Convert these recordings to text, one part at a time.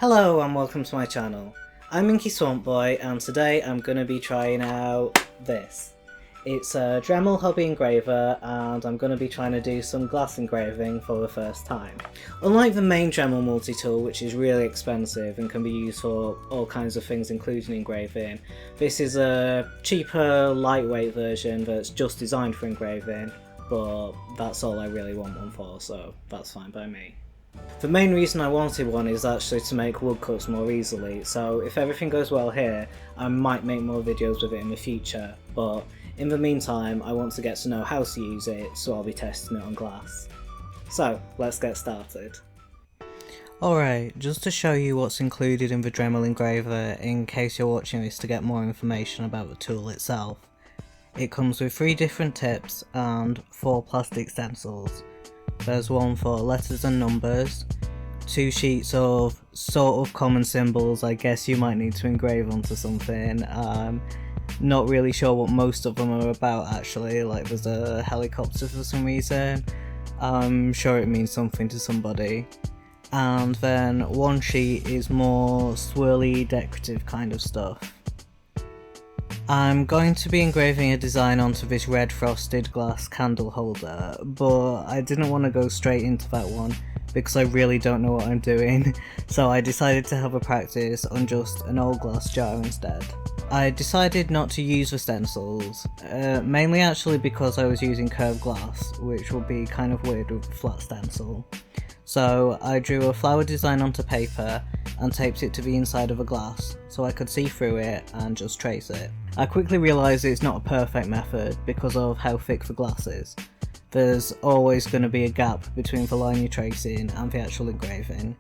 Hello and welcome to my channel. I'm Inky Swamp Boy and today I'm going to be trying out this. It's a Dremel Hobby Engraver and I'm going to be trying to do some glass engraving for the first time. Unlike the main Dremel multi-tool, which is really expensive and can be used for all kinds of things including engraving, this is a cheaper, lightweight version that's just designed for engraving, but that's all I really want one for, so that's fine by me. The main reason I wanted one is actually to make woodcuts more easily, so if everything goes well here, I might make more videos with it in the future, but in the meantime I want to get to know how to use it, so I'll be testing it on glass. So, let's get started. Alright, just to show you what's included in the Dremel Engraver in case you're watching this to get more information about the tool itself. It comes with 3 different tips and 4 plastic stencils. There's one for letters and numbers, 2 sheets of sort of common symbols I guess you might need to engrave onto something. Not really sure what most of them are about actually, like there's a helicopter for some reason. I'm sure it means something to somebody. And then 1 sheet is more swirly decorative kind of stuff. I'm going to be engraving a design onto this red frosted glass candle holder, but I didn't want to go straight into that one because I really don't know what I'm doing, so I decided to have a practice on just an old glass jar instead. I decided not to use the stencils, mainly actually because I was using curved glass, which would be kind of weird with a flat stencil. So I drew a flower design onto paper and taped it to the inside of a glass so I could see through it and just trace it. I quickly realised it's not a perfect method because of how thick the glass is. There's always going to be a gap between the line you're tracing and the actual engraving.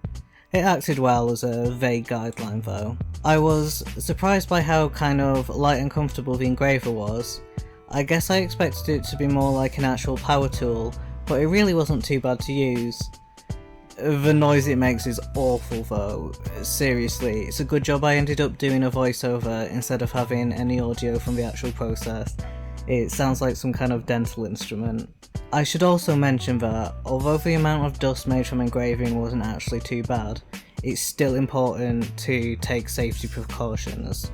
It acted well as a vague guideline though. I was surprised by how kind of light and comfortable the engraver was. I guess I expected it to be more like an actual power tool, but it really wasn't too bad to use. The noise it makes is awful though, seriously. It's a good job I ended up doing a voiceover instead of having any audio from the actual process. It sounds like some kind of dental instrument. I should also mention that, although the amount of dust made from engraving wasn't actually too bad, it's still important to take safety precautions.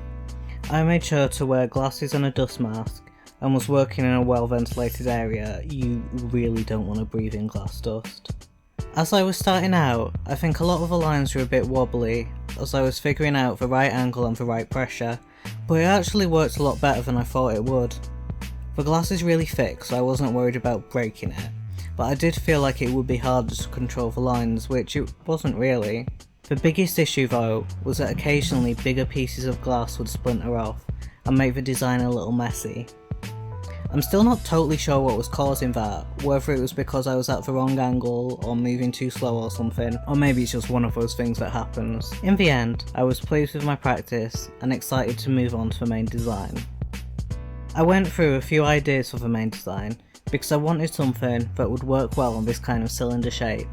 I made sure to wear glasses and a dust mask, and was working in a well ventilated area. You really don't want to breathe in glass dust. As I was starting out, I think a lot of the lines were a bit wobbly as I was figuring out the right angle and the right pressure, but it actually worked a lot better than I thought it would. The glass is really thick, so I wasn't worried about breaking it, but I did feel like it would be harder to control the lines, which it wasn't really. The biggest issue though was that occasionally bigger pieces of glass would splinter off and make the design a little messy. I'm still not totally sure what was causing that, whether it was because I was at the wrong angle or moving too slow or something, or maybe it's just one of those things that happens. In the end, I was pleased with my practice and excited to move on to the main design. I went through a few ideas for the main design because I wanted something that would work well on this kind of cylinder shape.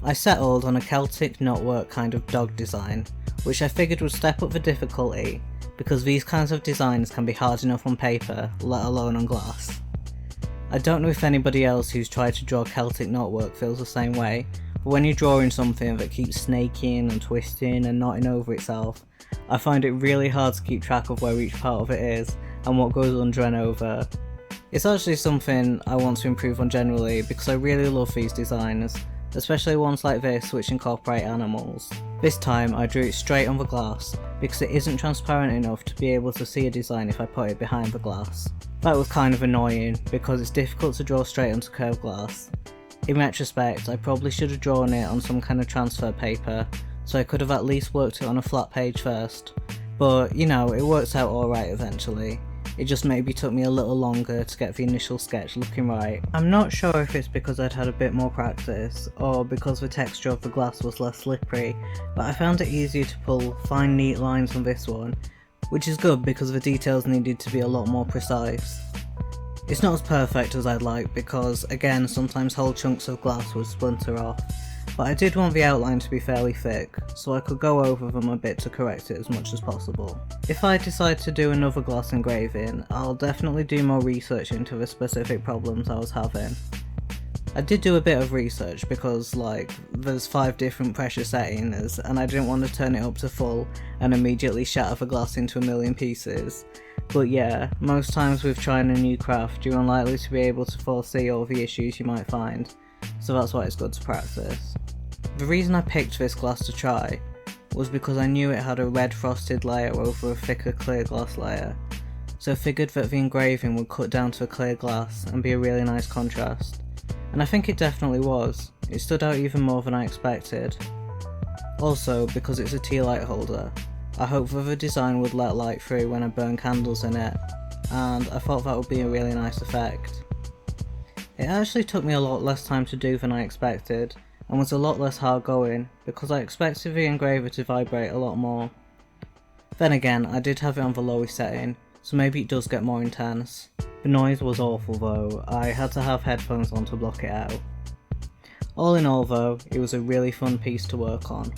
I settled on a Celtic knotwork kind of dog design, which I figured would step up the difficulty because these kinds of designs can be hard enough on paper, let alone on glass. I don't know if anybody else who's tried to draw Celtic knotwork feels the same way, but when you're drawing something that keeps snaking and twisting and knotting over itself, I find it really hard to keep track of where each part of it is and what goes under and over. It's actually something I want to improve on generally because I really love these designs, especially ones like this which incorporate animals. This time I drew it straight on the glass because it isn't transparent enough to be able to see a design if I put it behind the glass. That was kind of annoying because it's difficult to draw straight onto curved glass. In retrospect, I probably should have drawn it on some kind of transfer paper, so I could have at least worked it on a flat page first. But you know, it works out alright eventually. It just maybe took me a little longer to get the initial sketch looking right. I'm not sure if it's because I'd had a bit more practice, or because the texture of the glass was less slippery, but I found it easier to pull fine neat lines on this one, which is good because the details needed to be a lot more precise. It's not as perfect as I'd like because, again, sometimes whole chunks of glass would splinter off, but I did want the outline to be fairly thick, so I could go over them a bit to correct it as much as possible. If I decide to do another glass engraving, I'll definitely do more research into the specific problems I was having. I did do a bit of research because like there's 5 different pressure settings and I didn't want to turn it up to full and immediately shatter the glass into a million pieces. But yeah, most times with trying a new craft you're unlikely to be able to foresee all the issues you might find, so that's why it's good to practice. The reason I picked this glass to try was because I knew it had a red frosted layer over a thicker clear glass layer, so I figured that the engraving would cut down to a clear glass and be a really nice contrast. And I think it definitely was. It stood out even more than I expected. Also, because it's a tea light holder, I hope that the design would let light through when I burn candles in it, and I thought that would be a really nice effect. It actually took me a lot less time to do than I expected, and was a lot less hard going, because I expected the engraver to vibrate a lot more. Then again, I did have it on the lowest setting, so maybe it does get more intense. The noise was awful though, I had to have headphones on to block it out. All in all though, it was a really fun piece to work on.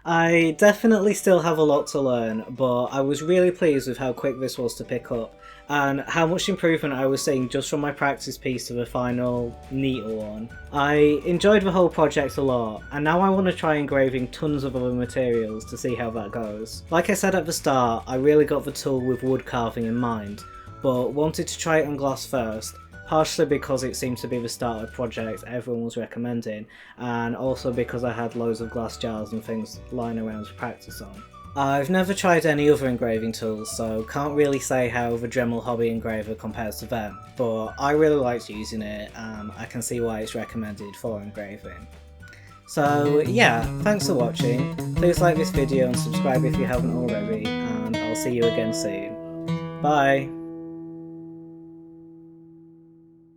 I definitely still have a lot to learn, but I was really pleased with how quick this was to pick up, and how much improvement I was seeing just from my practice piece to the final neater one. I enjoyed the whole project a lot, and now I want to try engraving tons of other materials to see how that goes. Like I said at the start, I really got the tool with wood carving in mind, but wanted to try it on glass first, partially because it seemed to be the starter project everyone was recommending, and also because I had loads of glass jars and things lying around to practice on. I've never tried any other engraving tools, so can't really say how the Dremel Hobby Engraver compares to them, but I really liked using it and I can see why it's recommended for engraving. So yeah, thanks for watching, please like this video and subscribe if you haven't already, and I'll see you again soon. Bye!